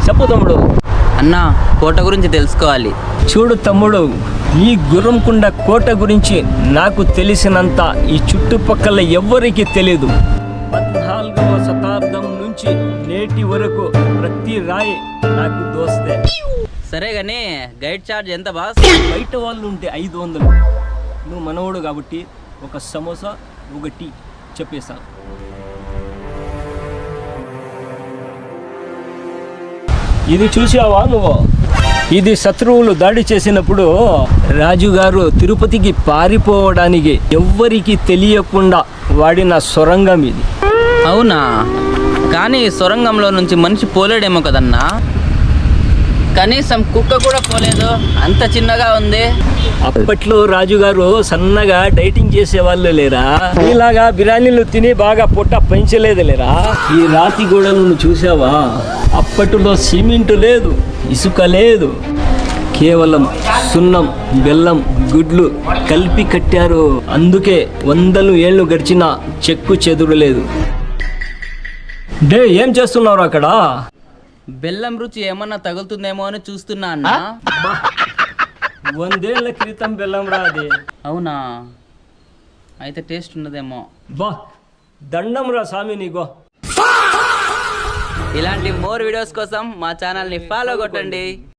చెప్పు తమ్ముడు. అన్న కోట గురించి తెలుసుకోవాలి. చూడు తమ్ముడు, ఈ గుర్రంకొండ కోట గురించి నాకు తెలిసినంత ఈ చుట్టుపక్కల ఎవ్వరికీ తెలియదు. 14వ శతాబ్దం నుంచి నేటి వరకు ప్రతి రాయి నాకు దోస్తే. సరే గానీ గైడ్ ఛార్జ్ ఎంత బాస్? బయట వాళ్ళు ఉంటే 500. నువ్వు మనవడు కాబట్టి ఒక సమోసా ఒక టీ చెప్పేశాను. ఇది చూసావా నువ్వు? ఇది శత్రువులు దాడి చేసినప్పుడు రాజుగారు తిరుపతికి పారిపోవడానికి ఎవ్వరికి తెలియకుండా వాడిన సొరంగం ఇది. అవునా? కానీ సొరంగంలో నుంచి మనిషి పోలేడేమో కదన్నా. కనీసం కుక్క కూడా పోలేదు, అంత చిన్నగా ఉంది. అప్పట్లో రాజుగారు సన్నగా డైటింగ్ చేసే వాళ్ళు లేరా? ఇలాగా బిర్యానీలు తిని బాగా పొట్ట పెంచలేదు లేరా? ఈ రాతి గోడలను చూసావా? అప్పట్లో సిమెంట్ లేదు, ఇసుక లేదు, కేవలం సున్నం, బెల్లం, గుడ్లు కలిపి కట్టారు. అందుకే 100 ఏళ్ళు గడిచినా చెక్కు చెదురు లేదు. డే ఏం చేస్తున్నారు అక్కడ? బెల్లం రుచి ఏమన్నా తగులుతుందేమో అని చూస్తున్నా అన్న. 100 ఏళ్ల క్రితం బెల్లం రాది. అవునా? అయితే టేస్ట్ ఉన్నదేమో. బా దండం రా స్వామి నీకో. ఇలాంటి మోర్ వీడియోస్ కోసం మా ఛానల్ని ఫాలో కొట్టండి.